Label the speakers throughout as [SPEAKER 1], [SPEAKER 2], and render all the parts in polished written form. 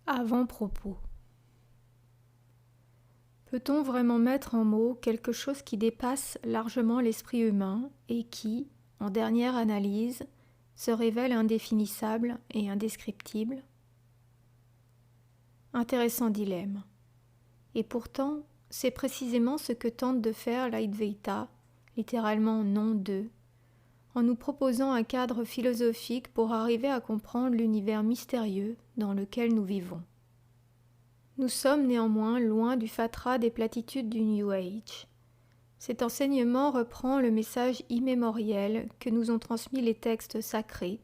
[SPEAKER 1] Avant-propos. Peut-on vraiment mettre en mots quelque chose qui dépasse largement l'esprit humain et qui, en dernière analyse, se révèle indéfinissable et indescriptible? Intéressant dilemme. Et pourtant, c'est précisément ce que tente de faire l'Advaita, littéralement non de, en nous proposant un cadre philosophique pour arriver à comprendre l'univers mystérieux dans lequel nous vivons. Nous sommes néanmoins loin du fatras des platitudes du New Age. Cet enseignement reprend le message immémoriel que nous ont transmis les textes sacrés,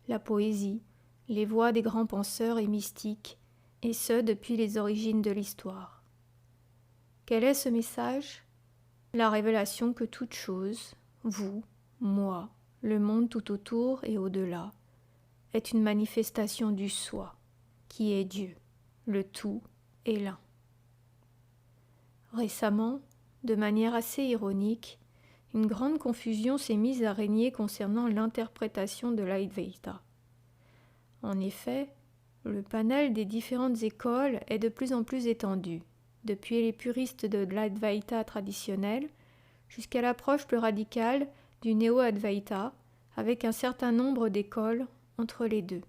[SPEAKER 1] la poésie, les voix des grands penseurs et mystiques, et ce depuis les origines de l'histoire. Quel est ce message? La révélation que toute chose, vous, moi, le monde tout autour et au-delà, est une manifestation du soi, qui est Dieu, le tout et l'un. Récemment, de manière assez ironique, une grande confusion s'est mise à régner concernant l'interprétation de l'Advaita. En effet, le panel des différentes écoles est de plus en plus étendu, depuis les puristes de l'Advaita traditionnel jusqu'à l'approche plus radicale du néo-Advaita, avec un certain nombre d'écoles entre les deux.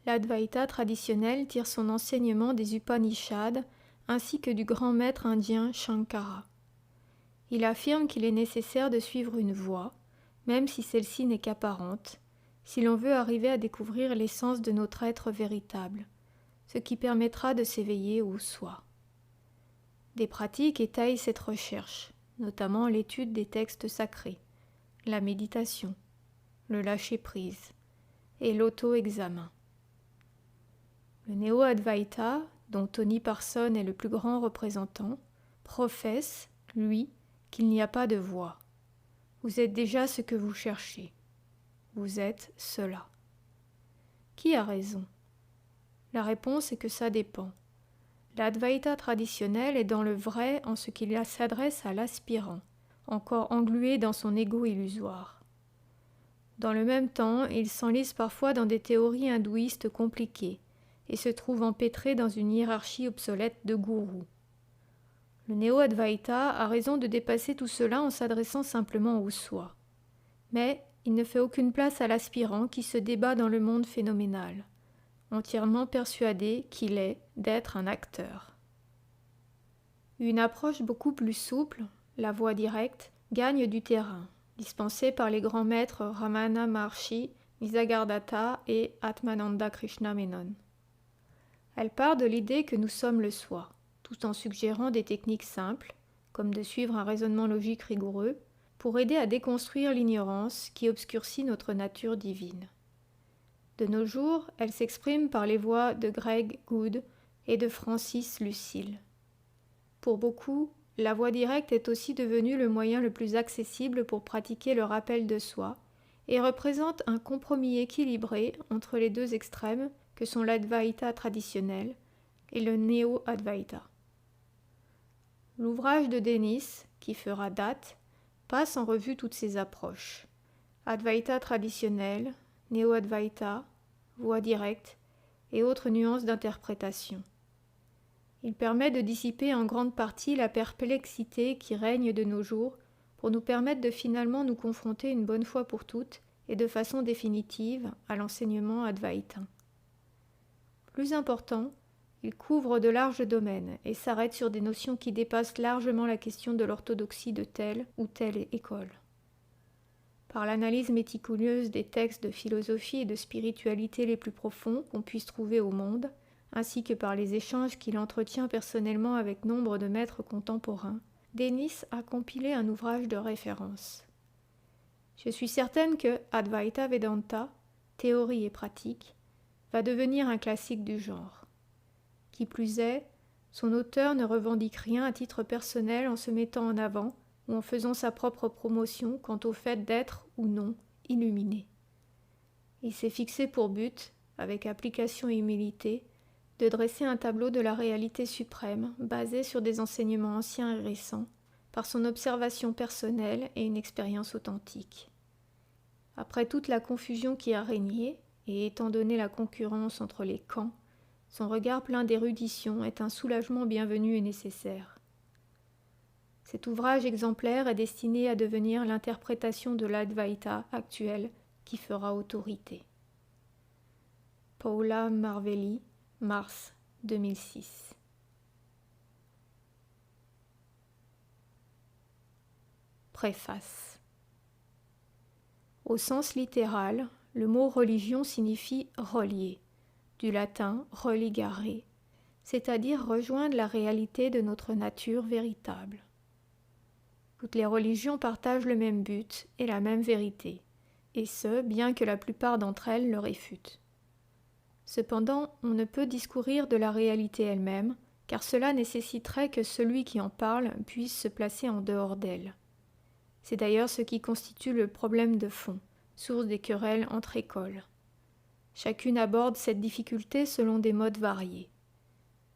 [SPEAKER 1] L'Advaita traditionnel tire son enseignement des Upanishads ainsi que du grand maître indien Shankara. Il affirme qu'il est nécessaire de suivre une voie, même si celle-ci n'est qu'apparente, si l'on veut arriver à découvrir l'essence de notre être véritable, ce qui permettra de s'éveiller au soi. Des pratiques étayent cette recherche, notamment l'étude des textes sacrés, la méditation, le lâcher-prise et l'auto-examen. Le néo-Advaita, dont Tony Parson est le plus grand représentant, professe, lui, qu'il n'y a pas de voie. Vous êtes déjà ce que vous cherchez. Vous êtes cela. Qui a raison? La réponse est que ça dépend. L'Advaita traditionnel est dans le vrai en ce qu'il s'adresse à l'aspirant, encore englué dans son ego illusoire. Dans le même temps, il s'enlise parfois dans des théories hindouistes compliquées, et se trouve empêtré dans une hiérarchie obsolète de gourous. Le néo-Advaita a raison de dépasser tout cela en s'adressant simplement au soi. Mais il ne fait aucune place à l'aspirant qui se débat dans le monde phénoménal, entièrement persuadé qu'il est d'être un acteur. Une approche beaucoup plus souple, la voie directe, gagne du terrain, dispensée par les grands maîtres Ramana Maharshi, Nisargadatta et Atmananda Krishna Menon. Elle part de l'idée que nous sommes le soi, tout en suggérant des techniques simples, comme de suivre un raisonnement logique rigoureux, pour aider à déconstruire l'ignorance qui obscurcit notre nature divine. De nos jours, elle s'exprime par les voix de Greg Good et de Francis Lucille. Pour beaucoup, la voie directe est aussi devenue le moyen le plus accessible pour pratiquer le rappel de soi et représente un compromis équilibré entre les deux extrêmes que sont l'Advaita traditionnel et le néo-Advaita. L'ouvrage de Dennis, qui fera date, passe en revue toutes ces approches. Advaita traditionnel, néo-Advaita, voie directe et autres nuances d'interprétation. Il permet de dissiper en grande partie la perplexité qui règne de nos jours pour nous permettre de finalement nous confronter une bonne fois pour toutes et de façon définitive à l'enseignement Advaita. Plus important, il couvre de larges domaines et s'arrête sur des notions qui dépassent largement la question de l'orthodoxie de telle ou telle école. Par l'analyse méticuleuse des textes de philosophie et de spiritualité les plus profonds qu'on puisse trouver au monde, ainsi que par les échanges qu'il entretient personnellement avec nombre de maîtres contemporains, Dennis a compilé un ouvrage de référence. Je suis certaine que Advaita Vedanta, théorie et pratique, va devenir un classique du genre. Qui plus est, son auteur ne revendique rien à titre personnel en se mettant en avant ou en faisant sa propre promotion quant au fait d'être ou non illuminé. Il s'est fixé pour but, avec application et humilité, de dresser un tableau de la réalité suprême basé sur des enseignements anciens et récents, par son observation personnelle et une expérience authentique. Après toute la confusion qui a régné, et étant donné la concurrence entre les camps, Son regard plein d'érudition est un soulagement bienvenu et nécessaire. Cet ouvrage exemplaire est destiné à devenir l'interprétation de l'Advaita actuelle qui fera autorité. Paula Marvelli, mars 2006. Préface. Au sens littéral, le mot religion signifie relier, du latin religare, c'est-à-dire rejoindre la réalité de notre nature véritable. Toutes les religions partagent le même but et la même vérité, et ce, bien que la plupart d'entre elles le réfutent. Cependant, on ne peut discourir de la réalité elle-même, car cela nécessiterait que celui qui en parle puisse se placer en dehors d'elle. C'est d'ailleurs ce qui constitue le problème de fond, source des querelles entre écoles. Chacune aborde cette difficulté selon des modes variés.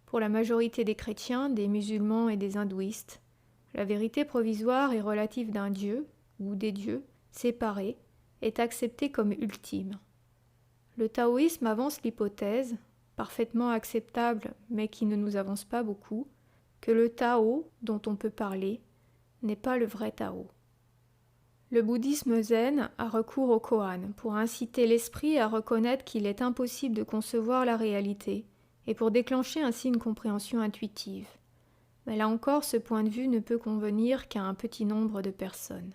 [SPEAKER 1] Pour la majorité des chrétiens, des musulmans et des hindouistes, la vérité provisoire et relative d'un dieu, ou des dieux, séparés, est acceptée comme ultime. Le taoïsme avance l'hypothèse, parfaitement acceptable mais qui ne nous avance pas beaucoup, que le Tao, dont on peut parler, n'est pas le vrai Tao. Le bouddhisme zen a recours au koan pour inciter l'esprit à reconnaître qu'il est impossible de concevoir la réalité et pour déclencher ainsi une compréhension intuitive. Mais là encore, ce point de vue ne peut convenir qu'à un petit nombre de personnes.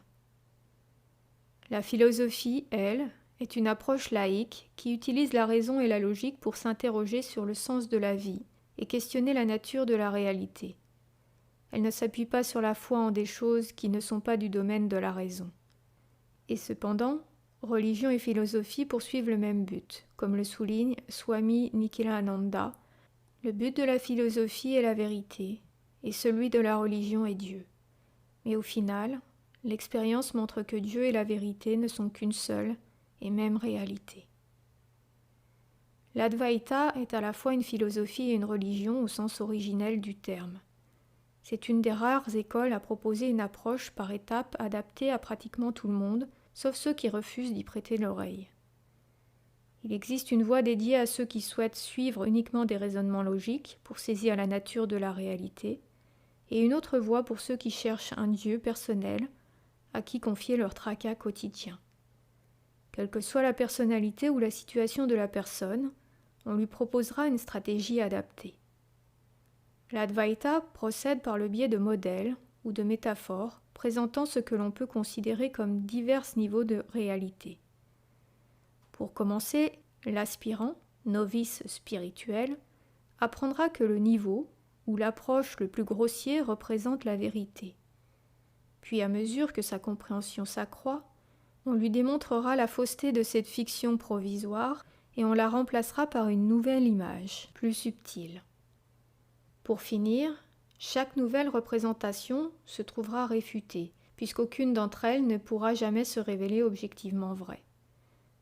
[SPEAKER 1] La philosophie, elle, est une approche laïque qui utilise la raison et la logique pour s'interroger sur le sens de la vie et questionner la nature de la réalité. Elle ne s'appuie pas sur la foi en des choses qui ne sont pas du domaine de la raison. Et cependant, religion et philosophie poursuivent le même but, comme le souligne Swami Nikhilananda. Le but de la philosophie est la vérité, et celui de la religion est Dieu. Mais au final, l'expérience montre que Dieu et la vérité ne sont qu'une seule et même réalité. L'Advaita est à la fois une philosophie et une religion au sens originel du terme. C'est une des rares écoles à proposer une approche par étapes adaptée à pratiquement tout le monde, sauf ceux qui refusent d'y prêter l'oreille. Il existe une voie dédiée à ceux qui souhaitent suivre uniquement des raisonnements logiques pour saisir la nature de la réalité, et une autre voie pour ceux qui cherchent un Dieu personnel à qui confier leur tracas quotidien. Quelle que soit la personnalité ou la situation de la personne, on lui proposera une stratégie adaptée. L'Advaita procède par le biais de modèles ou de métaphores présentant ce que l'on peut considérer comme divers niveaux de réalité. Pour commencer, l'aspirant, novice spirituel, apprendra que le niveau ou l'approche le plus grossier représente la vérité. Puis à mesure que sa compréhension s'accroît, on lui démontrera la fausseté de cette fiction provisoire et on la remplacera par une nouvelle image, plus subtile. Pour finir, chaque nouvelle représentation se trouvera réfutée, puisqu'aucune d'entre elles ne pourra jamais se révéler objectivement vraie.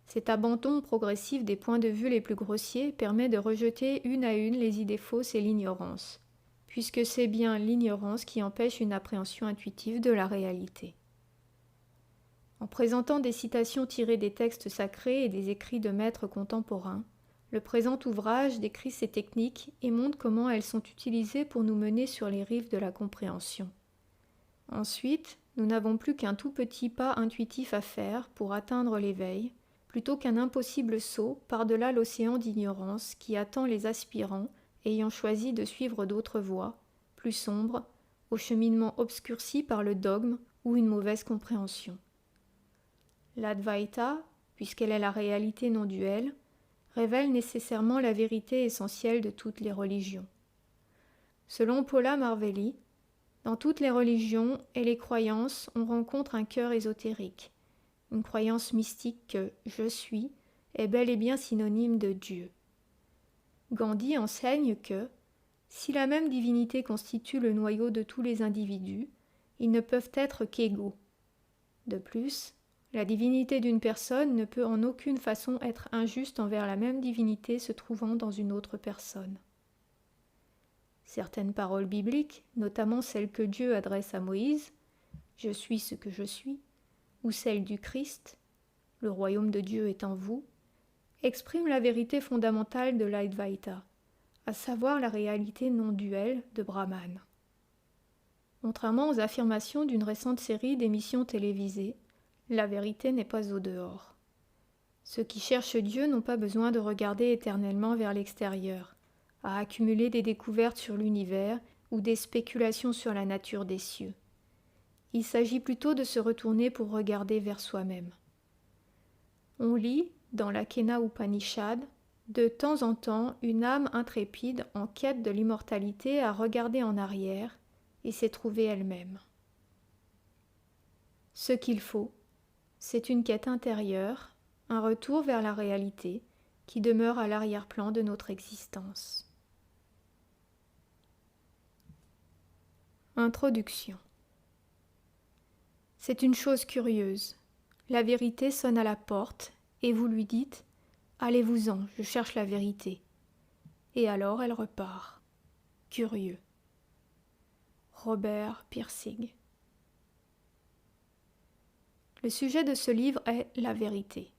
[SPEAKER 1] Cet abandon progressif des points de vue les plus grossiers permet de rejeter une à une les idées fausses et l'ignorance, puisque c'est bien l'ignorance qui empêche une appréhension intuitive de la réalité. En présentant des citations tirées des textes sacrés et des écrits de maîtres contemporains, le présent ouvrage décrit ces techniques et montre comment elles sont utilisées pour nous mener sur les rives de la compréhension. Ensuite, nous n'avons plus qu'un tout petit pas intuitif à faire pour atteindre l'éveil, plutôt qu'un impossible saut par-delà l'océan d'ignorance qui attend les aspirants ayant choisi de suivre d'autres voies, plus sombres, au cheminement obscurci par le dogme ou une mauvaise compréhension. L'Advaita, puisqu'elle est la réalité non duelle, révèle nécessairement la vérité essentielle de toutes les religions. Selon Paula Marvelli, dans toutes les religions et les croyances, on rencontre un cœur ésotérique, une croyance mystique que « je suis » est bel et bien synonyme de Dieu. Gandhi enseigne que, si la même divinité constitue le noyau de tous les individus, ils ne peuvent être qu'égaux. De plus, la divinité d'une personne ne peut en aucune façon être injuste envers la même divinité se trouvant dans une autre personne. Certaines paroles bibliques, notamment celles que Dieu adresse à Moïse, « Je suis ce que je suis », ou celles du Christ, « Le royaume de Dieu est en vous », expriment la vérité fondamentale de l'Advaita, à savoir la réalité non duelle de Brahman. Contrairement aux affirmations d'une récente série d'émissions télévisées, la vérité n'est pas au dehors. Ceux qui cherchent Dieu n'ont pas besoin de regarder éternellement vers l'extérieur, à accumuler des découvertes sur l'univers ou des spéculations sur la nature des cieux. Il s'agit plutôt de se retourner pour regarder vers soi-même. On lit, dans la Kena Upanishad, de temps en temps une âme intrépide en quête de l'immortalité a regardé en arrière et s'est trouvée elle-même. Ce qu'il faut, c'est une quête intérieure, un retour vers la réalité qui demeure à l'arrière-plan de notre existence. Introduction. C'est une chose curieuse. La vérité sonne à la porte et vous lui dites « Allez-vous-en, je cherche la vérité ». Et alors elle repart. Curieux. Robert Pirsig. Le sujet de ce livre est la vérité.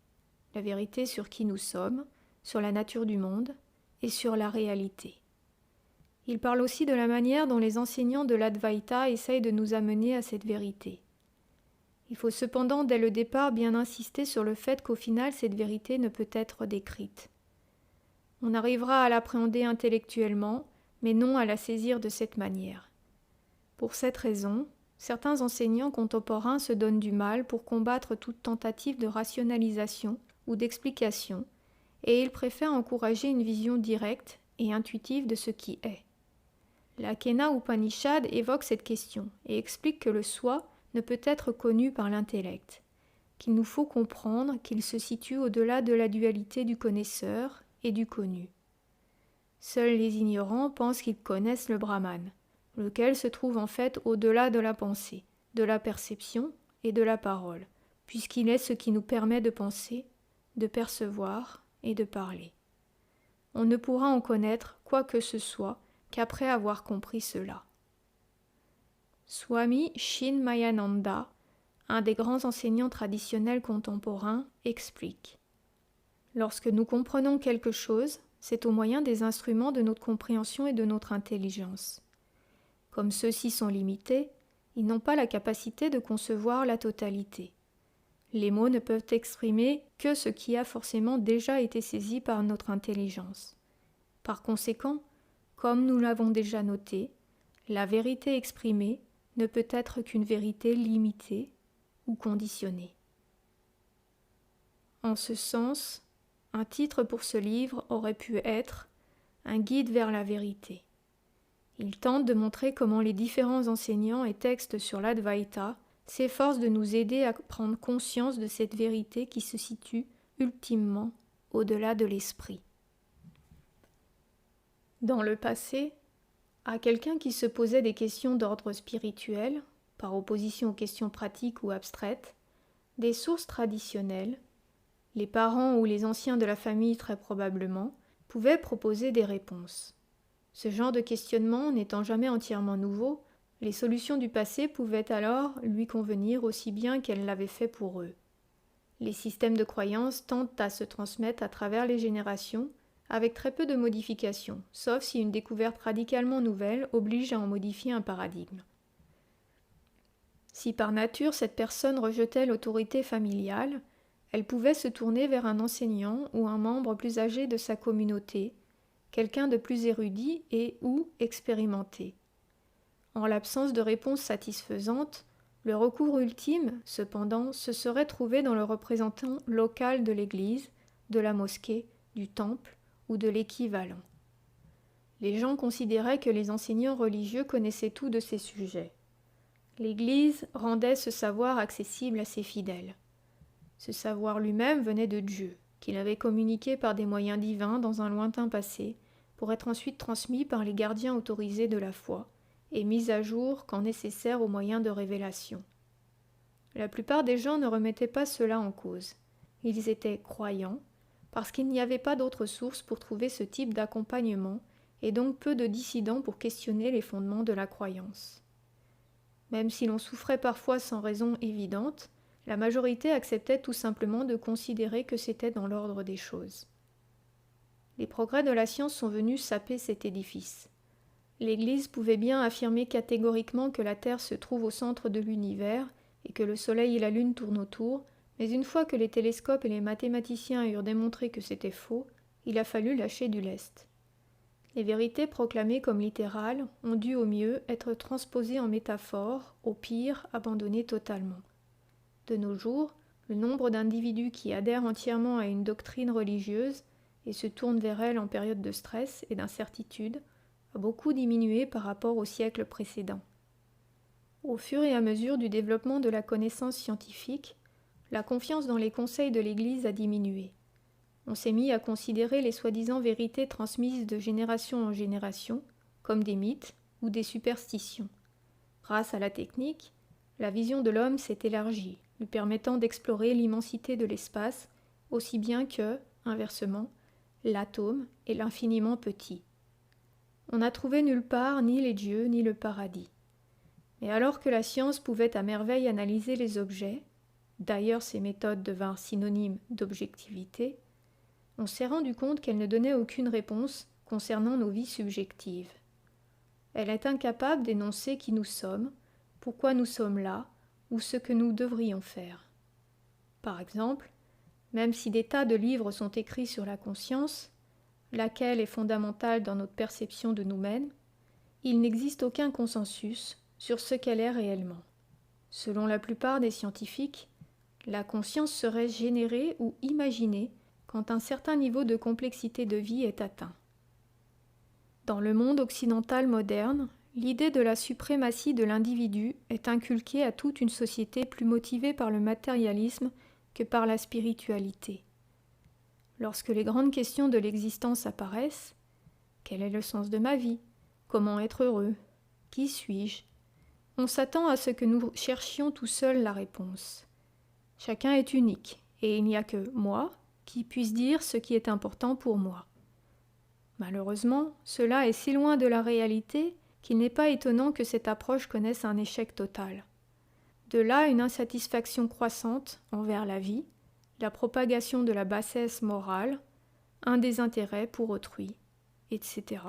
[SPEAKER 1] La vérité sur qui nous sommes, sur la nature du monde et sur la réalité. Il parle aussi de la manière dont les enseignants de l'Advaita essayent de nous amener à cette vérité. Il faut cependant dès le départ bien insister sur le fait qu'au final cette vérité ne peut être décrite. On arrivera à l'appréhender intellectuellement, mais non à la saisir de cette manière. Pour cette raison, certains enseignants contemporains se donnent du mal pour combattre toute tentative de rationalisation ou d'explication, et ils préfèrent encourager une vision directe et intuitive de ce qui est. La Kena Upanishad évoque cette question et explique que le soi ne peut être connu par l'intellect, qu'il nous faut comprendre qu'il se situe au-delà de la dualité du connaisseur et du connu. Seuls les ignorants pensent qu'ils connaissent le Brahman, lequel se trouve en fait au-delà de la pensée, de la perception et de la parole, puisqu'il est ce qui nous permet de penser, de percevoir et de parler. On ne pourra en connaître quoi que ce soit qu'après avoir compris cela. Swami Chinmayananda, un des grands enseignants traditionnels contemporains, explique : lorsque nous comprenons quelque chose, c'est au moyen des instruments de notre compréhension et de notre intelligence. Comme ceux-ci sont limités, ils n'ont pas la capacité de concevoir la totalité. Les mots ne peuvent exprimer que ce qui a forcément déjà été saisi par notre intelligence. Par conséquent, comme nous l'avons déjà noté, la vérité exprimée ne peut être qu'une vérité limitée ou conditionnée. En ce sens, un titre pour ce livre aurait pu être « Un guide vers la vérité ». Il tente de montrer comment les différents enseignants et textes sur l'Advaita s'efforcent de nous aider à prendre conscience de cette vérité qui se situe ultimement au-delà de l'esprit. Dans le passé, à quelqu'un qui se posait des questions d'ordre spirituel, par opposition aux questions pratiques ou abstraites, des sources traditionnelles, les parents ou les anciens de la famille très probablement, pouvaient proposer des réponses. Ce genre de questionnement n'étant jamais entièrement nouveau, les solutions du passé pouvaient alors lui convenir aussi bien qu'elles l'avaient fait pour eux. Les systèmes de croyance tendent à se transmettre à travers les générations avec très peu de modifications, sauf si une découverte radicalement nouvelle oblige à en modifier un paradigme. Si par nature cette personne rejetait l'autorité familiale, elle pouvait se tourner vers un enseignant ou un membre plus âgé de sa communauté, quelqu'un de plus érudit et ou expérimenté. En l'absence de réponse satisfaisante, le recours ultime, cependant, se serait trouvé dans le représentant local de l'Église, de la mosquée, du temple ou de l'équivalent. Les gens considéraient que les enseignants religieux connaissaient tout de ces sujets. L'Église rendait ce savoir accessible à ses fidèles. Ce savoir lui-même venait de Dieu, qu'il avait communiqué par des moyens divins dans un lointain passé, pour être ensuite transmis par les gardiens autorisés de la foi, et mis à jour quand nécessaire au moyen de révélation. La plupart des gens ne remettaient pas cela en cause. Ils étaient croyants, parce qu'il n'y avait pas d'autre source pour trouver ce type d'accompagnement, et donc peu de dissidents pour questionner les fondements de la croyance. Même si l'on souffrait parfois sans raison évidente, la majorité acceptait tout simplement de considérer que c'était dans l'ordre des choses. Les progrès de la science sont venus saper cet édifice. L'Église pouvait bien affirmer catégoriquement que la Terre se trouve au centre de l'univers et que le Soleil et la Lune tournent autour, mais une fois que les télescopes et les mathématiciens eurent démontré que c'était faux, il a fallu lâcher du lest. Les vérités proclamées comme littérales ont dû au mieux être transposées en métaphores, au pire abandonnées totalement. De nos jours, le nombre d'individus qui adhèrent entièrement à une doctrine religieuse et se tournent vers elle en période de stress et d'incertitude a beaucoup diminué par rapport au siècle précédent. Au fur et à mesure du développement de la connaissance scientifique, la confiance dans les conseils de l'Église a diminué. On s'est mis à considérer les soi-disant vérités transmises de génération en génération comme des mythes ou des superstitions. Grâce à la technique, la vision de l'homme s'est élargie, lui permettant d'explorer l'immensité de l'espace aussi bien que, inversement, l'atome est l'infiniment petit. On n'a trouvé nulle part ni les dieux ni le paradis. Mais alors que la science pouvait à merveille analyser les objets, d'ailleurs ces méthodes devinrent synonymes d'objectivité, on s'est rendu compte qu'elle ne donnait aucune réponse concernant nos vies subjectives. Elle est incapable d'énoncer qui nous sommes, pourquoi nous sommes là, ou ce que nous devrions faire. Par exemple, même si des tas de livres sont écrits sur la conscience, laquelle est fondamentale dans notre perception de nous-mêmes, il n'existe aucun consensus sur ce qu'elle est réellement. Selon la plupart des scientifiques, la conscience serait générée ou imaginée quand un certain niveau de complexité de vie est atteint. Dans le monde occidental moderne, l'idée de la suprématie de l'individu est inculquée à toute une société plus motivée par le matérialisme que par la spiritualité. Lorsque les grandes questions de l'existence apparaissent, quel est le sens de ma vie? Comment être heureux? Qui suis-je? On s'attend à ce que nous cherchions tout seuls la réponse. Chacun est unique, et il n'y a que moi qui puisse dire ce qui est important pour moi. Malheureusement, cela est si loin de la réalité qu'il n'est pas étonnant que cette approche connaisse un échec total. De là une insatisfaction croissante envers la vie, la propagation de la bassesse morale, un désintérêt pour autrui, etc.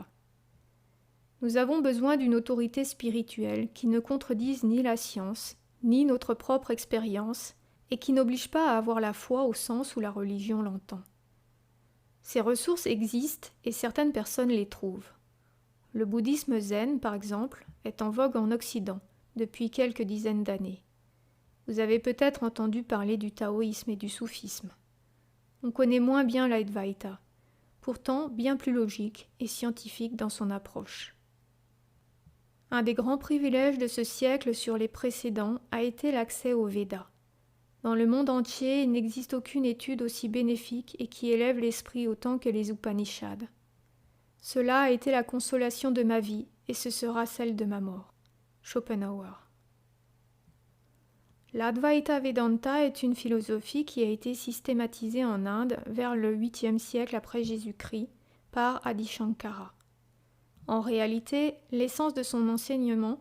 [SPEAKER 1] Nous avons besoin d'une autorité spirituelle qui ne contredise ni la science, ni notre propre expérience, et qui n'oblige pas à avoir la foi au sens où la religion l'entend. Ces ressources existent et certaines personnes les trouvent. Le bouddhisme zen, par exemple, est en vogue en Occident depuis quelques dizaines d'années. Vous avez peut-être entendu parler du taoïsme et du soufisme. On connaît moins bien l'Advaita, pourtant bien plus logique et scientifique dans son approche. Un des grands privilèges de ce siècle sur les précédents a été l'accès aux Védas. Dans le monde entier, il n'existe aucune étude aussi bénéfique et qui élève l'esprit autant que les Upanishads. Cela a été la consolation de ma vie et ce sera celle de ma mort. Schopenhauer. L'Advaita Vedanta est une philosophie qui a été systématisée en Inde vers le 8e siècle après Jésus-Christ par Adi Shankara. En réalité, l'essence de son enseignement,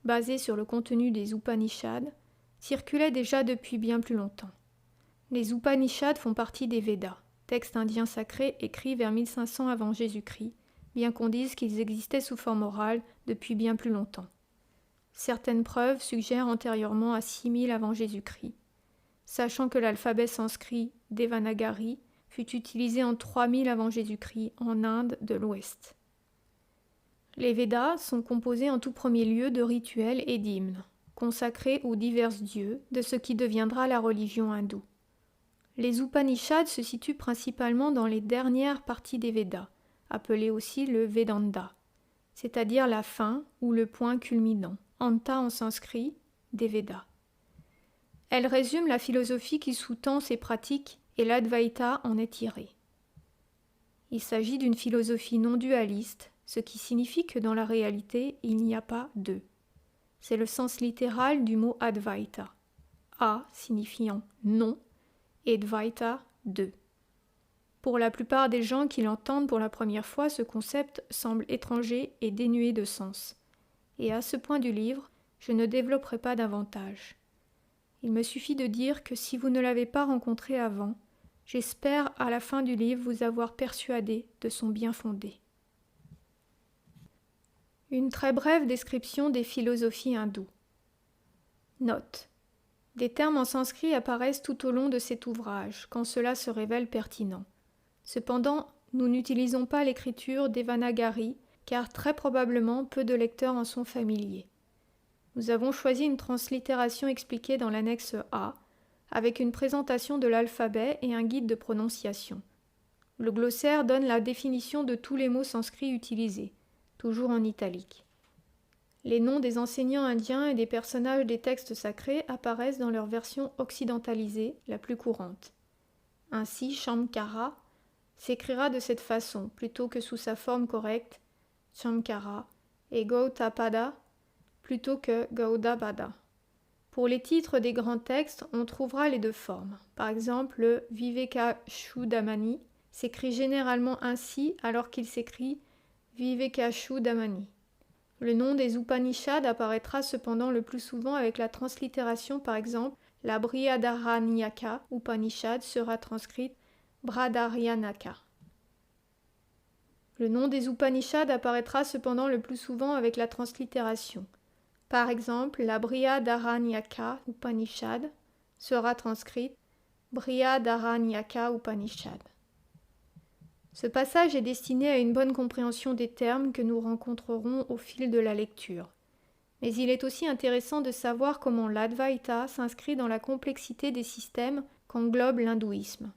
[SPEAKER 1] basé sur le contenu des Upanishads, circulait déjà depuis bien plus longtemps. Les Upanishads font partie des Védas, textes indiens sacrés écrits vers 1500 avant Jésus-Christ, bien qu'on dise qu'ils existaient sous forme orale depuis bien plus longtemps. Certaines preuves suggèrent antérieurement à 6000 avant Jésus-Christ, sachant que l'alphabet sanskrit Devanagari fut utilisé en 3000 avant Jésus-Christ en Inde de l'Ouest. Les Védas sont composés en tout premier lieu de rituels et d'hymnes, consacrés aux divers dieux de ce qui deviendra la religion hindoue. Les Upanishads se situent principalement dans les dernières parties des Védas, appelées aussi le Vedanta, c'est-à-dire la fin ou le point culminant, Anta en sanskrit, des Védas. Elles résument la philosophie qui sous-tend ces pratiques et l'Advaita en est tiré. Il s'agit d'une philosophie non dualiste, ce qui signifie que dans la réalité, il n'y a pas deux. C'est le sens littéral du mot Advaita. A signifiant non et Dvaita deux. Pour la plupart des gens qui l'entendent pour la première fois, ce concept semble étranger et dénué de sens. Et à ce point du livre, je ne développerai pas davantage. Il me suffit de dire que si vous ne l'avez pas rencontré avant, J'espère à la fin du livre vous avoir persuadé de son bien fondé. Une très brève description des philosophies hindoues. Note. Des termes en sanskrit apparaissent tout au long de cet ouvrage, quand cela se révèle pertinent. Cependant, nous n'utilisons pas l'écriture Devanagari, car très probablement peu de lecteurs en sont familiers. Nous avons choisi une translittération expliquée dans l'annexe A, avec une présentation de l'alphabet et un guide de prononciation. Le glossaire donne la définition de tous les mots sanscrits utilisés, toujours en italique. Les noms des enseignants indiens et des personnages des textes sacrés apparaissent dans leur version occidentalisée, la plus courante. Ainsi, Shamkara s'écrira de cette façon, plutôt que sous sa forme correcte, Shamkara, et Gautapada, plutôt que Gaudapada. Pour les titres des grands textes, on trouvera les deux formes. Par exemple, le Vivekachudamani s'écrit généralement ainsi alors qu'il s'écrit Vivekachudamani. Le nom des Upanishads apparaîtra cependant le plus souvent avec la translittération, par exemple, la Brihadaranyaka Upanishad sera transcrite Bradharyanaka. Le nom des Upanishads apparaîtra cependant le plus souvent avec la translittération. Par exemple, la Brihadaranyaka Upanishad sera transcrite Brihadaranyaka Upanishad. Ce passage est destiné à une bonne compréhension des termes que nous rencontrerons au fil de la lecture. Mais il est aussi intéressant de savoir comment l'Advaita s'inscrit dans la complexité des systèmes qu'englobe l'hindouisme.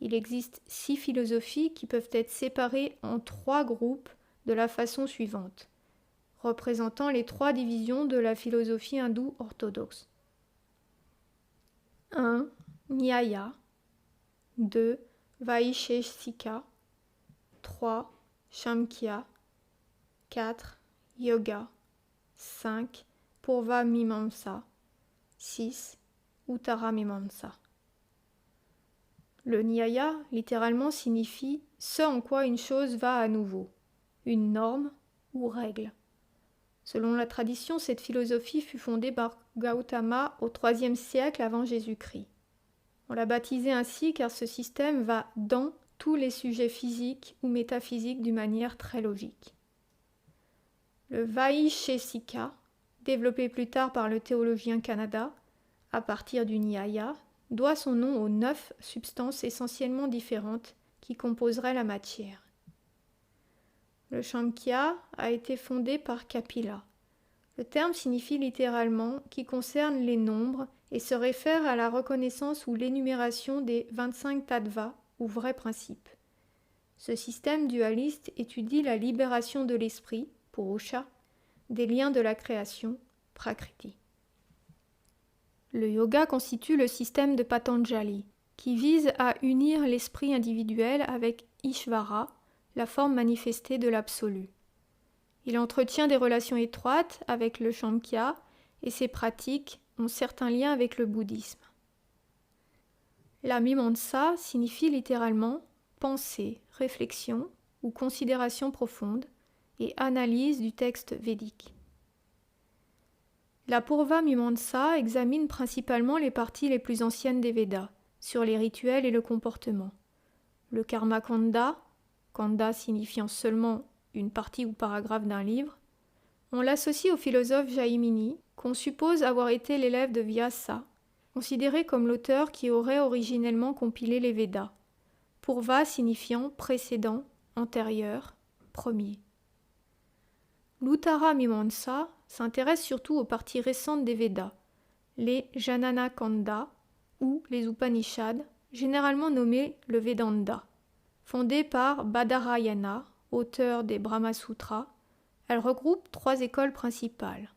[SPEAKER 1] Il existe 6 philosophies qui peuvent être séparées en 3 groupes de la façon suivante, représentant les 3 divisions de la philosophie hindoue orthodoxe. 1. Nyaya. 2. Vaisheshika. 3. Samkhya. 4. Yoga. 5. Purva Mimamsa. 6. Uttara Mimamsa. Le Nyaya, littéralement, signifie ce en quoi une chose va à nouveau, une norme ou règle. Selon la tradition, cette philosophie fut fondée par Gautama au IIIe siècle avant Jésus-Christ. On l'a baptisé ainsi car ce système va dans tous les sujets physiques ou métaphysiques d'une manière très logique. Le Vaisheshika, développé plus tard par le théologien Kanada, à partir du Nyaya, doit son nom aux 9 substances essentiellement différentes qui composeraient la matière. Le Samkhya a été fondé par Kapila. Le terme signifie littéralement qui concerne les nombres et se réfère à la reconnaissance ou l'énumération des 25 tattvas ou vrais principes. Ce système dualiste étudie la libération de l'esprit, Purusha, des liens de la création, Prakriti. Le yoga constitue le système de Patanjali, qui vise à unir l'esprit individuel avec Ishvara, la forme manifestée de l'absolu. Il entretient des relations étroites avec le Samkhya et ses pratiques ont certains liens avec le bouddhisme. La Mimamsa signifie littéralement pensée, réflexion ou considération profonde et analyse du texte védique. La Purva Mimamsa examine principalement les parties les plus anciennes des Védas, sur les rituels et le comportement. Le Karma Kanda, Kanda signifiant seulement une partie ou paragraphe d'un livre, on l'associe au philosophe Jaimini, qu'on suppose avoir été l'élève de Vyasa, considéré comme l'auteur qui aurait originellement compilé les Védas. Purva signifiant précédent, antérieur, premier. L'Uttara Mimamsa s'intéresse surtout aux parties récentes des Védas, les Janana Kanda ou les Upanishads, généralement nommés le Vedanta. Fondée par Badarayana, auteur des Brahma Sutras, elle regroupe 3 écoles principales.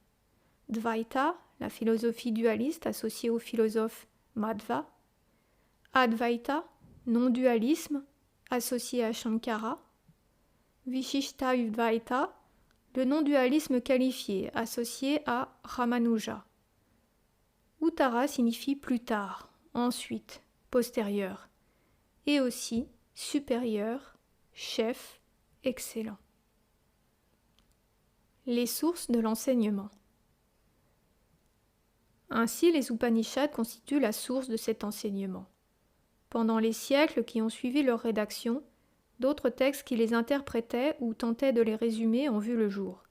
[SPEAKER 1] Dvaita, la philosophie dualiste associée au philosophe Madhva. Advaita, non-dualisme, associé à Shankara. Vishishtadvaita, le non-dualisme qualifié, associé à Ramanuja. Uttara signifie plus tard, ensuite, postérieur, et aussi supérieur, chef, excellent. Les sources de l'enseignement. Ainsi, les Upanishads constituent la source de cet enseignement. pendant les siècles qui ont suivi leur rédaction, d'autres textes qui les interprétaient ou tentaient de les résumer ont vu le jour.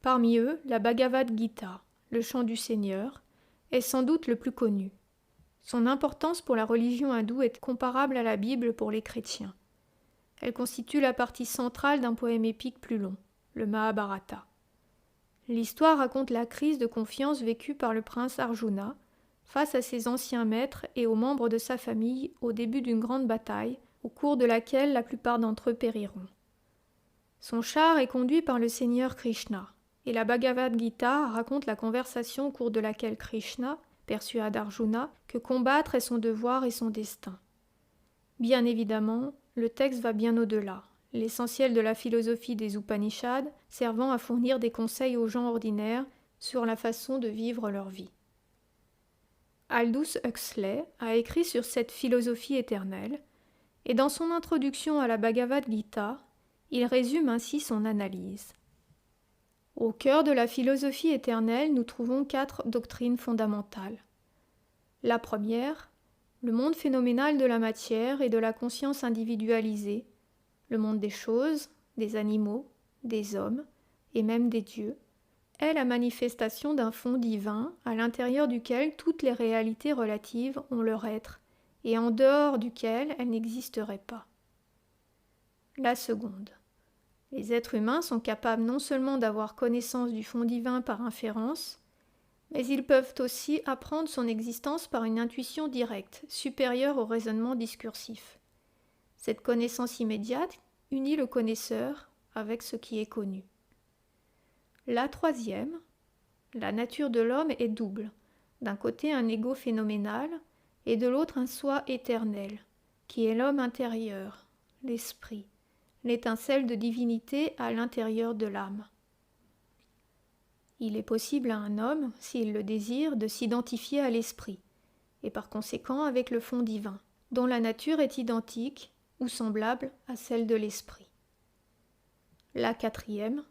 [SPEAKER 1] Parmi eux, la Bhagavad Gita, le chant du Seigneur, est sans doute le plus connu. Son importance pour la religion hindoue est comparable à la Bible pour les chrétiens. Elle constitue la partie centrale d'un poème épique plus long, le Mahabharata. L'histoire raconte la crise de confiance vécue par le prince Arjuna face à ses anciens maîtres et aux membres de sa famille au début d'une grande bataille, au cours de laquelle la plupart d'entre eux périront. Son char est conduit par le Seigneur Krishna, et la Bhagavad Gita raconte la conversation au cours de laquelle Krishna persuade Arjuna que combattre est son devoir et son destin. Bien évidemment, le texte va bien au-delà, l'essentiel de la philosophie des Upanishads servant à fournir des conseils aux gens ordinaires sur la façon de vivre leur vie. Aldous Huxley a écrit sur cette philosophie éternelle, et dans son introduction à la Bhagavad Gita, il résume ainsi son analyse. Au cœur de la philosophie éternelle, nous trouvons 4 doctrines fondamentales. La première, le monde phénoménal de la matière et de la conscience individualisée, le monde des choses, des animaux, des hommes et même des dieux, est la manifestation d'un fond divin à l'intérieur duquel toutes les réalités relatives ont leur être et en dehors duquel elles n'existeraient pas. La seconde. Les êtres humains sont capables non seulement d'avoir connaissance du fond divin par inférence, mais ils peuvent aussi apprendre son existence par une intuition directe, supérieure au raisonnement discursif. Cette connaissance immédiate unit le connaisseur avec ce qui est connu. La troisième, la nature de l'homme est double. D'un côté un ego phénoménal et de l'autre un soi éternel, qui est l'homme intérieur, l'esprit, l'étincelle de divinité à l'intérieur de l'âme. Il est possible à un homme, s'il le désire, de s'identifier à l'esprit, et par conséquent avec le fond divin, dont la nature est identique ou semblable à celle de l'esprit. La quatrième,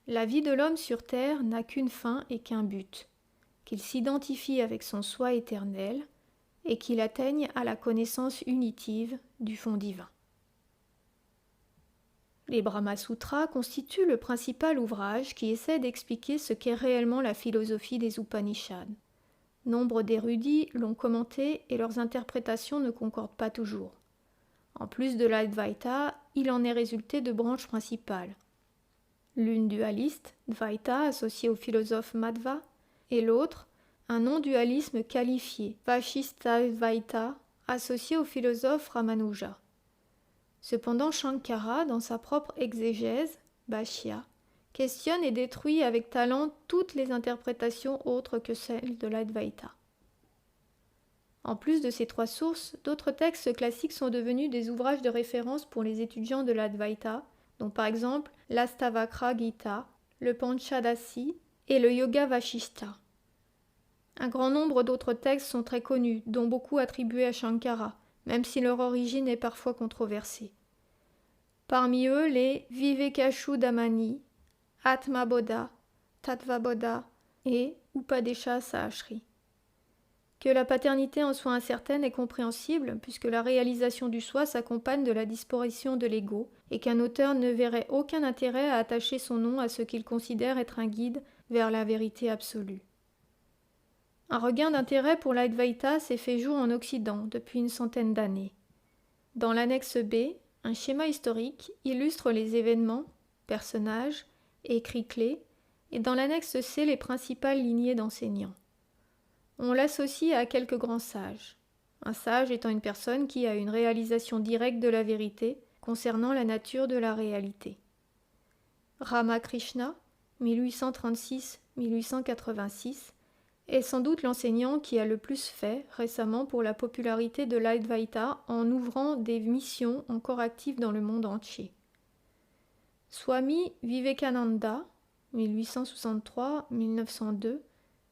[SPEAKER 1] la vie de l'homme sur terre n'a qu'une fin et qu'un but, qu'il s'identifie avec son soi éternel et qu'il atteigne à la connaissance unitive du fond divin. Les Brahma-sutras constituent le principal ouvrage qui essaie d'expliquer ce qu'est réellement la philosophie des Upanishads. Nombre d'érudits l'ont commenté et leurs interprétations ne concordent pas toujours. En plus de l'Advaita, il en est résulté 2 branches principales. L'une dualiste, Dvaita, associée au philosophe Madhva, et l'autre, un non-dualisme qualifié, Vashistadvaita, associé au philosophe Ramanuja. Cependant, Shankara, dans sa propre exégèse, Bhashya, questionne et détruit avec talent toutes les interprétations autres que celles de l'Advaita. En plus de ces 3 sources, d'autres textes classiques sont devenus des ouvrages de référence pour les étudiants de l'Advaita, dont par exemple l'Astavakra Gita, le Panchadasi et le Yoga Vashishta. Un grand nombre d'autres textes sont très connus, dont beaucoup attribués à Shankara, même si leur origine est parfois controversée. Parmi eux, les Vivekachudamani, Atmabodha, Tattvabodha et Upadesha Sahasri. Que la paternité en soit incertaine est compréhensible, puisque la réalisation du soi s'accompagne de la disparition de l'ego, et qu'un auteur ne verrait aucun intérêt à attacher son nom à ce qu'il considère être un guide vers la vérité absolue. Un regain d'intérêt pour l'Advaita s'est fait jour en Occident depuis une centaine d'années. Dans l'annexe B, un schéma historique illustre les événements, personnages et écrits clés, et dans l'annexe C, les principales lignées d'enseignants. On l'associe à quelques grands sages. Un sage étant une personne qui a une réalisation directe de la vérité concernant la nature de la réalité. Ramakrishna, 1836-1886, est sans doute l'enseignant qui a le plus fait récemment pour la popularité de l'Advaita en ouvrant des missions encore actives dans le monde entier. Swami Vivekananda, 1863-1902,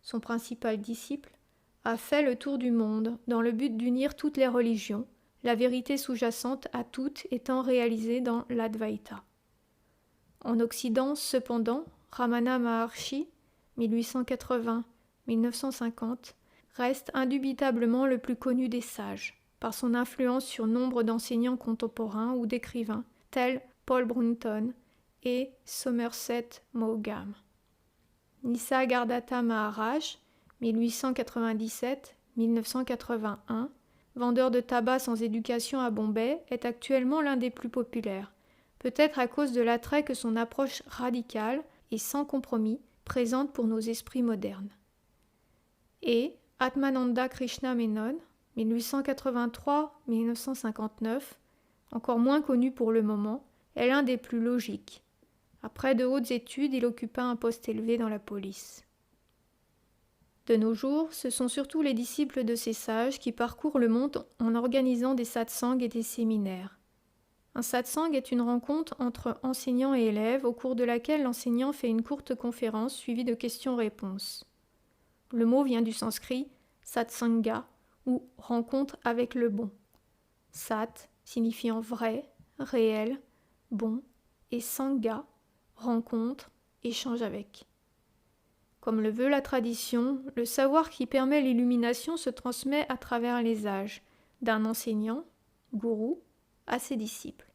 [SPEAKER 1] son principal disciple, a fait le tour du monde dans le but d'unir toutes les religions, la vérité sous-jacente à toutes étant réalisée dans l'Advaita. En Occident, cependant, Ramana Maharshi, 1880-1950, reste indubitablement le plus connu des sages. par son influence sur nombre d'enseignants contemporains ou d'écrivains tels Paul Brunton et Somerset Maugham. Nisargadatta Maharaj, 1897-1981, vendeur de tabac sans éducation à Bombay, est actuellement l'un des plus populaires, peut-être à cause de l'attrait que son approche radicale et sans compromis présente pour nos esprits modernes. Et Atmananda Krishna Menon, 1883-1959, encore moins connu pour le moment, est l'un des plus logiques. Après de hautes études, il occupa un poste élevé dans la police. De nos jours, ce sont surtout les disciples de ces sages qui parcourent le monde en organisant des satsangs et des séminaires. Un satsang est une rencontre entre enseignants et élèves au cours de laquelle l'enseignant fait une courte conférence suivie de questions-réponses. Le mot vient du sanskrit satsanga ou rencontre avec le bon. Sat signifiant vrai, réel, bon, et sangha, rencontre, échange avec. Comme le veut la tradition, le savoir qui permet l'illumination se transmet à travers les âges, d'un enseignant, gourou, à ses disciples.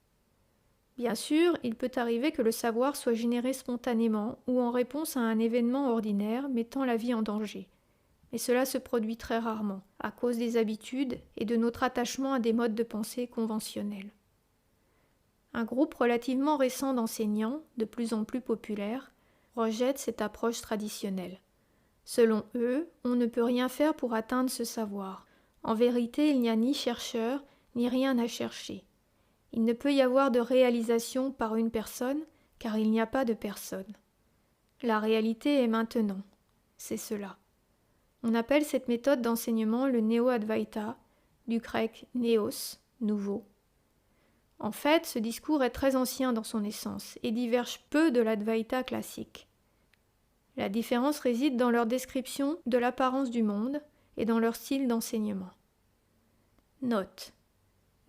[SPEAKER 1] Bien sûr, il peut arriver que le savoir soit généré spontanément ou en réponse à un événement ordinaire mettant la vie en danger. Mais cela se produit très rarement, à cause des habitudes et de notre attachement à des modes de pensée conventionnels. Un groupe relativement récent d'enseignants, de plus en plus populaire, rejette cette approche traditionnelle. Selon eux, on ne peut rien faire pour atteindre ce savoir. En vérité, il n'y a ni chercheur, ni rien à chercher. Il ne peut y avoir de réalisation par une personne, car il n'y a pas de personne. La réalité est maintenant. C'est cela. On appelle cette méthode d'enseignement le néo-advaita, du grec néos, nouveau. En fait, ce discours est très ancien dans son essence et diverge peu de l'advaita classique. La différence réside dans leur description de l'apparence du monde et dans leur style d'enseignement. Note.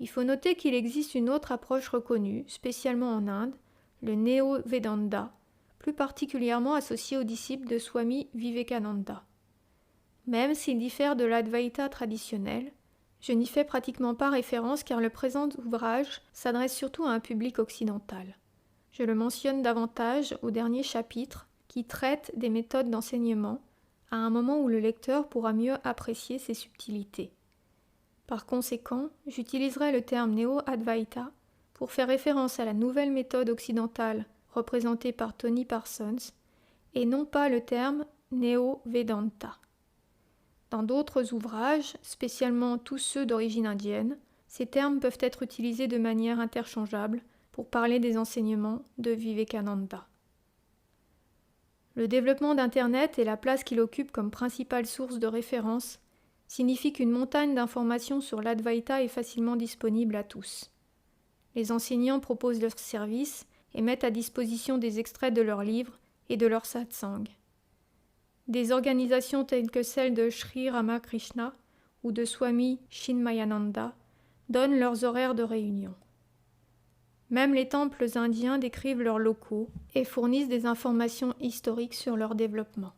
[SPEAKER 1] Il faut noter qu'il existe une autre approche reconnue, spécialement en Inde, le Néo-Vedanta, plus particulièrement associé aux disciples de Swami Vivekananda. Même s'il diffère de l'Advaita traditionnel, je n'y fais pratiquement pas référence car le présent ouvrage s'adresse surtout à un public occidental. Je le mentionne davantage au dernier chapitre qui traite des méthodes d'enseignement, à un moment où le lecteur pourra mieux apprécier ses subtilités. Par conséquent, j'utiliserai le terme néo-advaita pour faire référence à la nouvelle méthode occidentale représentée par Tony Parsons et non pas le terme néo-vedanta. Dans d'autres ouvrages, spécialement tous ceux d'origine indienne, ces termes peuvent être utilisés de manière interchangeable pour parler des enseignements de Vivekananda. Le développement d'Internet et la place qu'il occupe comme principale source de référence signifie qu'une montagne d'informations sur l'Advaita est facilement disponible à tous. Les enseignants proposent leurs services et mettent à disposition des extraits de leurs livres et de leurs satsangs. Des organisations telles que celle de Sri Ramakrishna ou de Swami Chinmayananda donnent leurs horaires de réunion. Même les temples indiens décrivent leurs locaux et fournissent des informations historiques sur leur développement.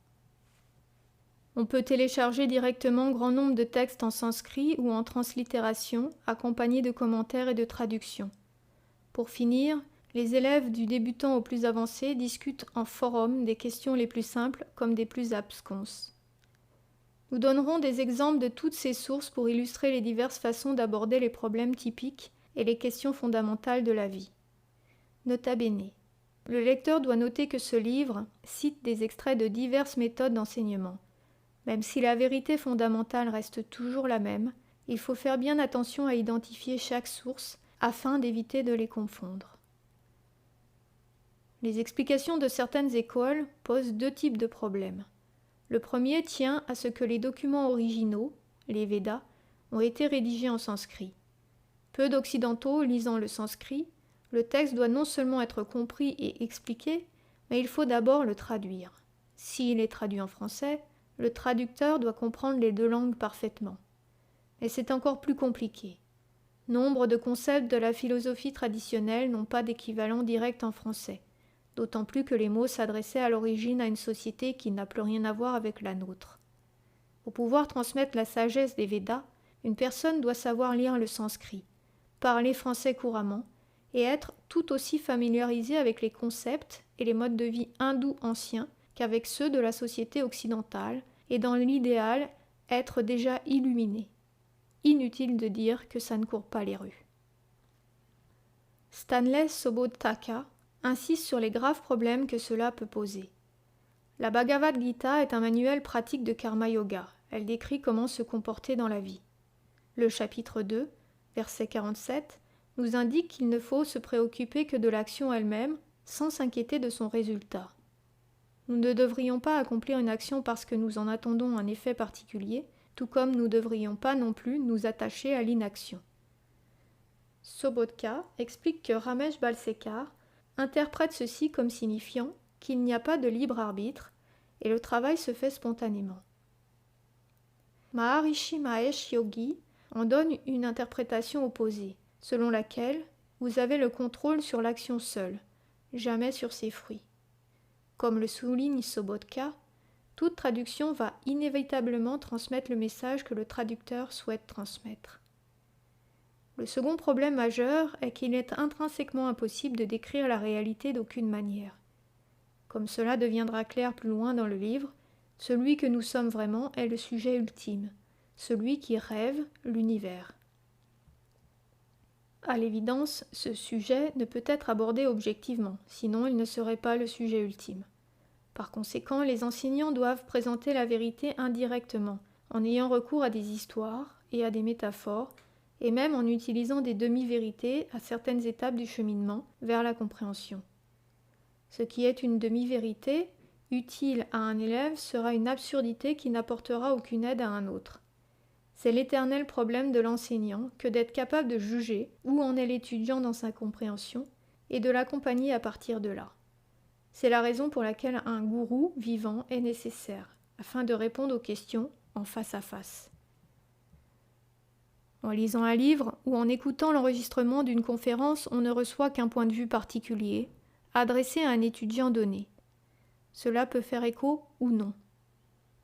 [SPEAKER 1] On peut télécharger directement grand nombre de textes en sanskrit ou en translittération, accompagnés de commentaires et de traductions. Pour finir, les élèves du débutant au plus avancé discutent en forum des questions les plus simples comme des plus absconses. Nous donnerons des exemples de toutes ces sources pour illustrer les diverses façons d'aborder les problèmes typiques et les questions fondamentales de la vie. Nota bene. Le lecteur doit noter que ce livre cite des extraits de diverses méthodes d'enseignement. Même si la vérité fondamentale reste toujours la même, il faut faire bien attention à identifier chaque source afin d'éviter de les confondre. Les explications de certaines écoles posent deux types de problèmes. Le premier tient à ce que les documents originaux, les Védas, ont été rédigés en sanskrit. Peu d'occidentaux lisant le sanskrit, le texte doit non seulement être compris et expliqué, mais il faut d'abord le traduire. S'il est traduit en français, le traducteur doit comprendre les deux langues parfaitement. Mais c'est encore plus compliqué. Nombre de concepts de la philosophie traditionnelle n'ont pas d'équivalent direct en français, d'autant plus que les mots s'adressaient à l'origine à une société qui n'a plus rien à voir avec la nôtre. Pour pouvoir transmettre la sagesse des Védas, Une personne doit savoir lire le sanskrit, parler français couramment et être tout aussi familiarisée avec les concepts et les modes de vie hindous anciens qu'avec ceux de la société occidentale et dans l'idéal être déjà illuminé. Inutile de dire que ça ne court pas les rues. Stanley Sobotka insiste sur les graves problèmes que cela peut poser. La Bhagavad Gita est un manuel pratique de karma yoga. Elle décrit comment se comporter dans la vie. Le chapitre 2, verset 47, nous indique qu'il ne faut se préoccuper que de l'action elle-même, sans s'inquiéter de son résultat. Nous ne devrions pas accomplir une action parce que nous en attendons un effet particulier, tout comme nous ne devrions pas non plus nous attacher à l'inaction. Sobotka explique que Ramesh Balsekar interprète ceci comme signifiant qu'il n'y a pas de libre arbitre et le travail se fait spontanément. Maharishi Mahesh Yogi en donne une interprétation opposée, selon laquelle vous avez le contrôle sur l'action seule, jamais sur ses fruits. Comme le souligne Sobotka, toute traduction va inévitablement transmettre le message que le traducteur souhaite transmettre. Le second problème majeur est qu'il est intrinsèquement impossible de décrire la réalité d'aucune manière. Comme cela deviendra clair plus loin dans le livre, celui que nous sommes vraiment est le sujet ultime, celui qui rêve l'univers. À l'évidence, ce sujet ne peut être abordé objectivement, sinon il ne serait pas le sujet ultime. Par conséquent, les enseignants doivent présenter la vérité indirectement, en ayant recours à des histoires et à des métaphores, et même en utilisant des demi-vérités à certaines étapes du cheminement vers la compréhension. Ce qui est une demi-vérité, utile à un élève, sera une absurdité qui n'apportera aucune aide à un autre. C'est l'éternel problème de l'enseignant que d'être capable de juger où en est l'étudiant dans sa compréhension et de l'accompagner à partir de là. C'est la raison pour laquelle un gourou vivant est nécessaire, afin de répondre aux questions en face à face. En lisant un livre ou en écoutant l'enregistrement d'une conférence, on ne reçoit qu'un point de vue particulier, adressé à un étudiant donné. Cela peut faire écho ou non.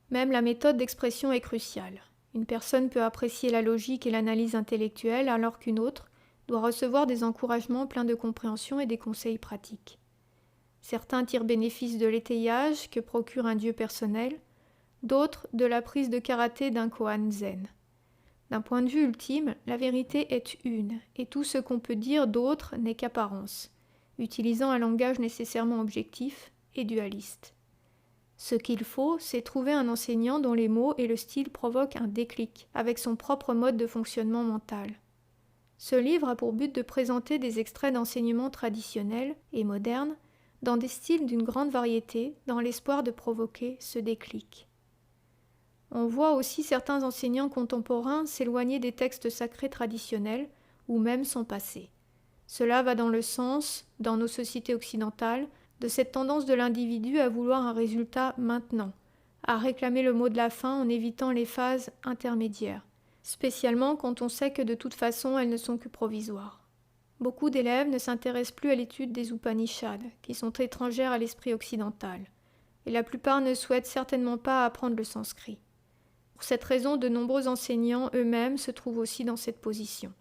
[SPEAKER 1] Même la méthode d'expression est cruciale. Une personne peut apprécier la logique et l'analyse intellectuelle alors qu'une autre doit recevoir des encouragements pleins de compréhension et des conseils pratiques. Certains tirent bénéfice de l'étayage que procure un dieu personnel, d'autres de la prise de karaté d'un koan zen. D'un point de vue ultime, la vérité est une, et tout ce qu'on peut dire d'autre n'est qu'apparence, utilisant un langage nécessairement objectif et dualiste. Ce qu'il faut, c'est trouver un enseignant dont les mots et le style provoquent un déclic, avec son propre mode de fonctionnement mental. Ce livre a pour but de présenter des extraits d'enseignements traditionnels et modernes, dans des styles d'une grande variété, dans l'espoir de provoquer ce déclic. On voit aussi certains enseignants contemporains s'éloigner des textes sacrés traditionnels ou même s'en passer. Cela va dans le sens, dans nos sociétés occidentales, de cette tendance de l'individu à vouloir un résultat maintenant, à réclamer le mot de la fin en évitant les phases intermédiaires, spécialement quand on sait que de toute façon elles ne sont que provisoires. Beaucoup d'élèves ne s'intéressent plus à l'étude des Upanishads, qui sont étrangères à l'esprit occidental, et la plupart ne souhaitent certainement pas apprendre le sanskrit. Pour cette raison, de nombreux enseignants eux-mêmes se trouvent aussi dans cette position.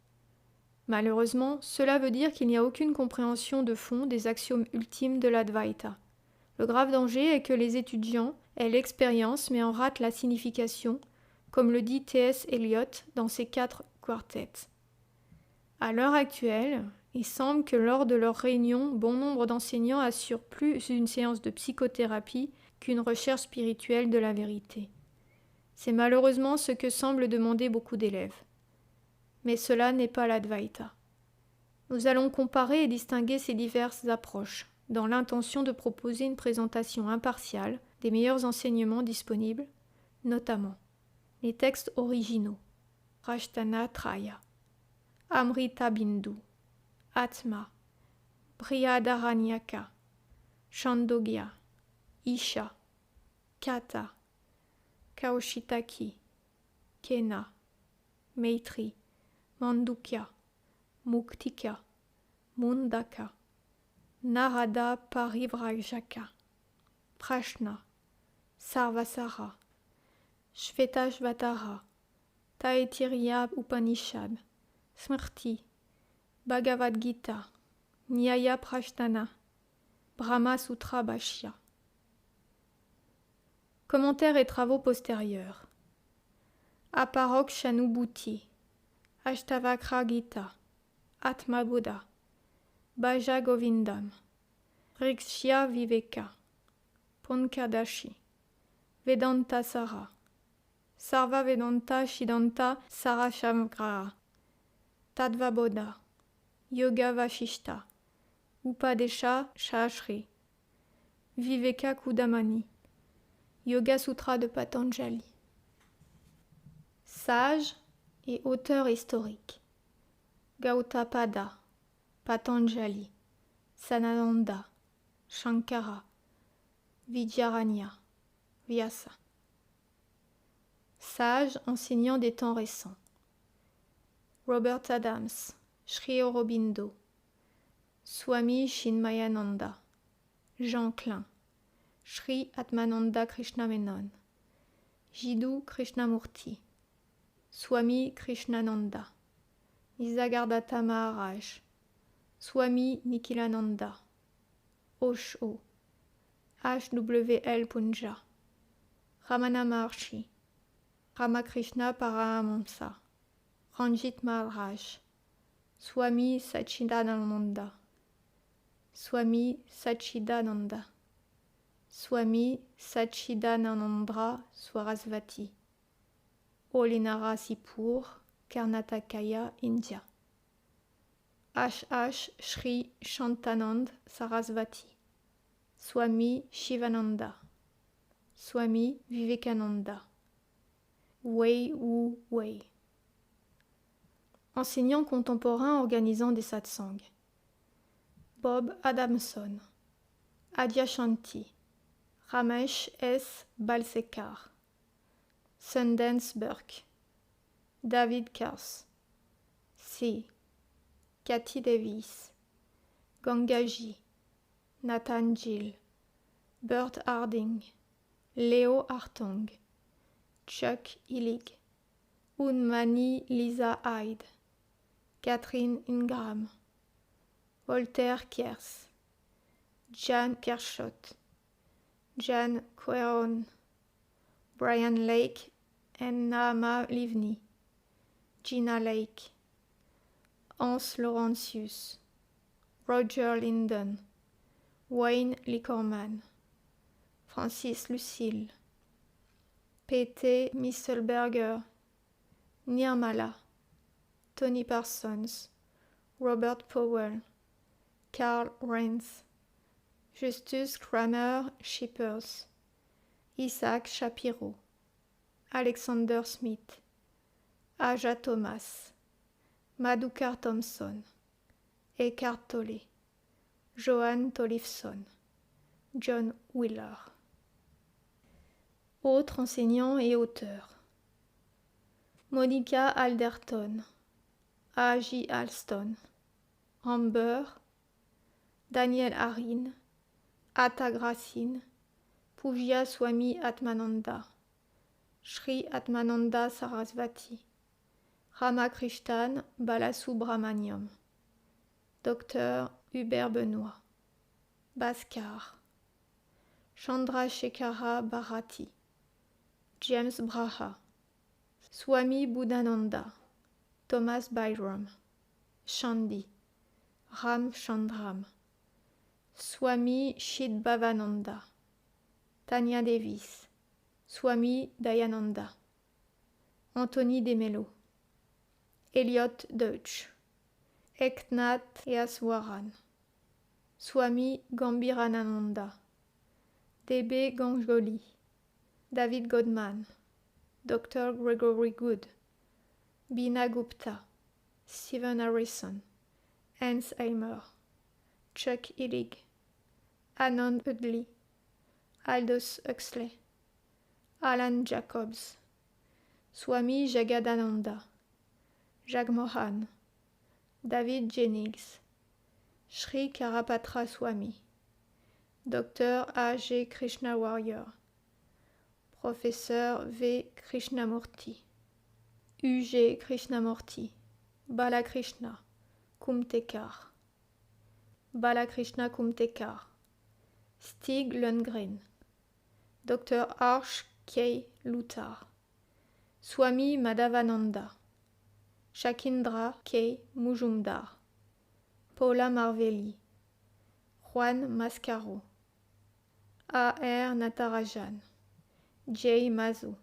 [SPEAKER 1] Malheureusement, cela veut dire qu'il n'y a aucune compréhension de fond des axiomes ultimes de l'Advaita. Le grave danger est que les étudiants aient l'expérience mais en ratent la signification, comme le dit T.S. Eliot dans ses 4 quartets. À l'heure actuelle, il semble que lors de leurs réunions, bon nombre d'enseignants assurent plus une séance de psychothérapie qu'une recherche spirituelle de la vérité. C'est malheureusement ce que semblent demander beaucoup d'élèves. Mais cela n'est pas l'Advaita. Nous allons comparer et distinguer ces diverses approches, dans l'intention de proposer une présentation impartiale des meilleurs enseignements disponibles, notamment les textes originaux, Rashtana Traya, Amrita Bindu, Atma, Brihadaranyaka, Chandogya, Isha, Kata, Kaushitaki, Kena, Maitri, Mandukya, Muktika, Mundaka, Narada Parivrajaka, Prashna, Sarvasara, Shvetashvatara, Taittiriya Upanishad, Smrti, Bhagavad Gita, Nyaya Prasthana, Brahma Sutra Bhashya. Commentaires et travaux postérieurs. Aparokshanubhuti, Ashtavakra Gita, Atma Buddha, Bhaja Govindam, Rikshya Viveka, Pankadashi, Vedanta Sara, Sarva Vedanta Shidanta Sarashamgra, Tattva Bodha, Yoga Vashishta, Upadesha Shashri, Viveka Kudamani, Yoga Sutra de Patanjali. Sage et auteur historique. Gautapada, Patanjali, Sanananda, Shankara, Vidyaranya, Vyasa. Sage enseignant des temps récents. Robert Adams, Sri Aurobindo, Swami Chinmayananda, Jean Klein, Sri Atmananda Krishna-Menon, Jiddu Krishnamurti, Swami Krishnananda, Nisargadatta Maharaj, Swami Nikhilananda, Osho, H.W.L. Punja, Ramana Maharshi, Ramakrishna Paramahamsa, Ranjit Maharaj, Swami Satchidananda, Swami Satchidananda, Swami Satchidanandra Sarasvati, Olinarasipur, Karnatakaya, India. H.H. Sri Shantanand Sarasvati, Swami Shivananda, Swami Vivekananda, Wei Wu Wei. Enseignant contemporain organisant des satsangs. Bob Adamson, Adyashanti, Ramesh S. Balsekar, Sundance Burke, David Kars, C. Cathy Davis, Gangaji, Nathan Gill, Bert Harding, Leo Hartong, Chuck Illig, Unmani Lisa Hyde, Catherine Ingram, Walter Kiers, Jan Kershot, Jan Queron, Brian Lake and Naama Livni, Gina Lake, Hans Laurentius, Roger Linden, Wayne Licorman, Francis Lucille, P.T. Misselberger, Nirmala, Tony Parsons, Robert Powell, Karl Renz, Justus Kramer Shippers, Isaac Shapiro, Alexander Smith, Aja Thomas, Madhukar Thompson, Eckhart Tolle, Johan Tollefson, John Wheeler. Autres enseignants et auteurs. Monica Alderton, A.J. Alston, Amber, Daniel Harin, Atta Gracin, Pujya Swami Atmananda, Sri Atmananda Sarasvati, Ramakrishnan Balasubramaniam, Dr. Hubert Benoît, Bhaskar, Chandrasekhara Bharati, James Braha, Swami Buddhananda, Thomas Byram, Chandi, Ram Chandram, Swami Shidbhavananda, Tanya Davis, Swami Dayananda, Anthony Demelo, Elliot Deutsch, Eknath Easwaran, Swami Gambirananda, D.B. Ganguly, David Godman, Dr. Gregory Good, Bina Gupta, Stephen Harrison, Hans Eimer, Chuck Illig, Anand Udley, Aldous Huxley, Alan Jacobs, Swami Jagadananda, Jagmohan, David Jennings, Sri Karapatra Swami, Dr. A.G. Krishna Warrior, Professeur V. Krishnamurti, U.G. Krishnamurti, Balakrishna, Kumtekar, Balakrishna Kumtekar, Stig Lundgren, Dr. Harsh K. Luthar, Swami Madhavananda, Shakindra K. Mujumdar, Paula Marvelli, Juan Mascaro, A.R. Natarajan, J. Mazo,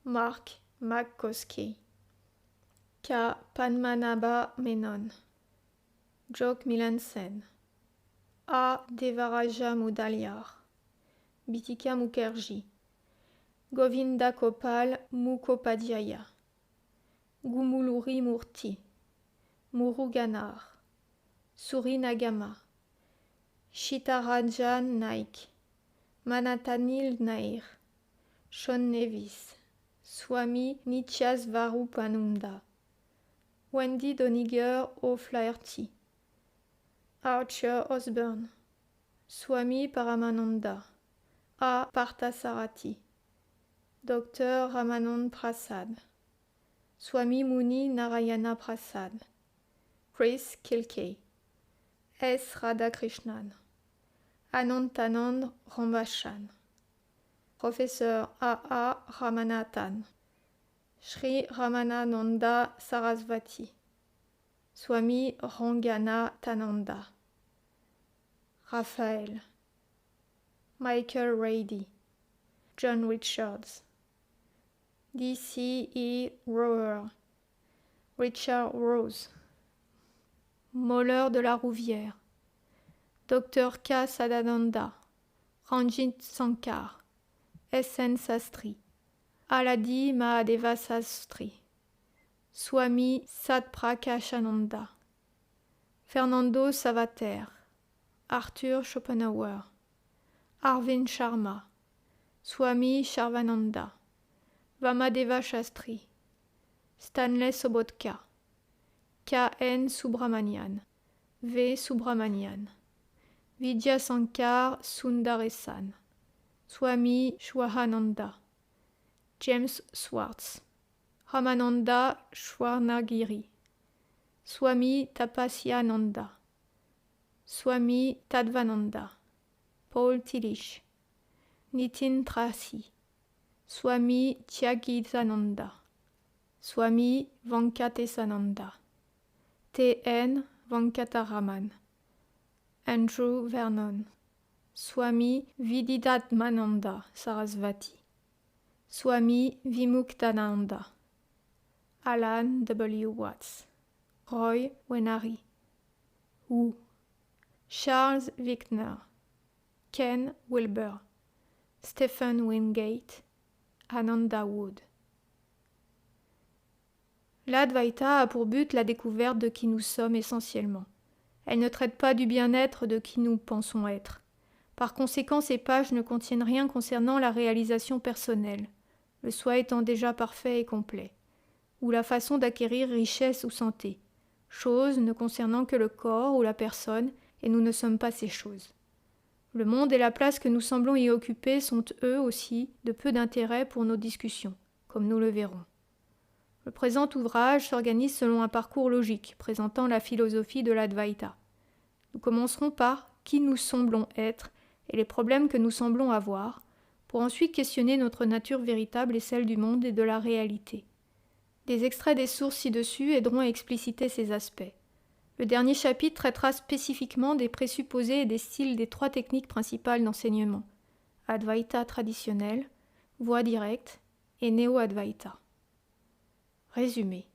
[SPEAKER 1] Mark McCoskey, K. Padmanabha Menon, Jok Milan Sen, A. Devaraja Mudaliar, Bitika Mukherjee, Govinda Gopal Mukhopadhyaya, Gumuluri Murthy, Muruganar, Suri Nagama, Shitarajan Naik, Manatanil Nair, Sean Nevis, Swami Nityasvarupananda, Wendy Doniger O'Flaherty, Archer Osborne, Swami Paramananda, A. Parthasarathi, Dr. Ramanand Prasad, Swami Muni Narayana Prasad, Chris Kilkey, S. Radhakrishnan, Anantanand Rambachan, Professeur A. Ramanathan, Sri Ramanananda Sarasvati, Swami Rangana Tananda, Raphael, Michael Rady, John Richards, D.C. E. Rower, Richard Rose, Moller de la Rouvière, Dr. K. Sadananda, Ranjit Sankar, S.N. Sastry, Aladi Mahadeva Sastry, Swami Sadprakashananda, Fernando Savater, Arthur Schopenhauer, Arvind Sharma, Swami Sarvananda, Vamadeva Shastri, Stanley Sobotka, K.N. Subramanian, V. Subramanian, Vidya Sankar Sundaresan, Swami Shwahananda, James Swartz, Ramananda Shwarnagiri, Swami Tapasyananda, Swami Tadvananda, Paul Tillich, Nitin Tracy, Swami Tyagitananda, Swami Venkatesananda, T.N. Venkataraman, Andrew Vernon, Swami Viditatmananda Sarasvati, Swami Vimuktananda, Alan W. Watts, Roy Wenari, Wu, Charles Wickner, Ken Wilber, Stephen Wingate, Ananda Wood. L'Advaita a pour but la découverte de qui nous sommes essentiellement. Elle ne traite pas du bien-être de qui nous pensons être. Par conséquent, ces pages ne contiennent rien concernant la réalisation personnelle, le soi étant déjà parfait et complet, ou la façon d'acquérir richesse ou santé, choses ne concernant que le corps ou la personne, et nous ne sommes pas ces choses. Le monde et la place que nous semblons y occuper sont eux aussi de peu d'intérêt pour nos discussions, comme nous le verrons. Le présent ouvrage s'organise selon un parcours logique présentant la philosophie de l'Advaita. Nous commencerons par qui nous semblons être et les problèmes que nous semblons avoir, pour ensuite questionner notre nature véritable et celle du monde et de la réalité. Des extraits des sources ci-dessus aideront à expliciter ces aspects. Le dernier chapitre traitera spécifiquement des présupposés et des styles des trois techniques principales d'enseignement, Advaita traditionnel, voie directe et Néo-Advaita. Résumé.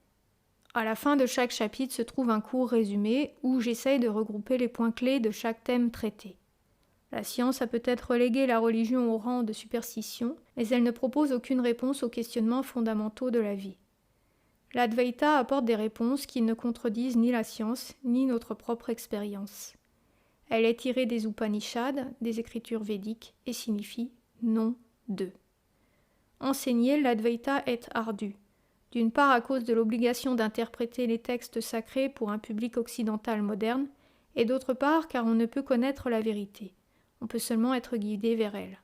[SPEAKER 1] À la fin de chaque chapitre se trouve un court résumé où j'essaye de regrouper les points clés de chaque thème traité. La science a peut-être relégué la religion au rang de superstition, mais elle ne propose aucune réponse aux questionnements fondamentaux de la vie. L'Advaita apporte des réponses qui ne contredisent ni la science ni notre propre expérience. Elle est tirée des Upanishads, des écritures védiques, et signifie « non de ». Enseigner l'Advaita est ardu. D'une part à cause de l'obligation d'interpréter les textes sacrés pour un public occidental moderne, et d'autre part car on ne peut connaître la vérité. On peut seulement être guidé vers elle.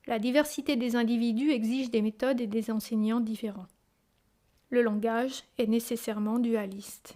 [SPEAKER 1] La diversité des individus exige des méthodes et des enseignants différents. le langage est nécessairement dualiste.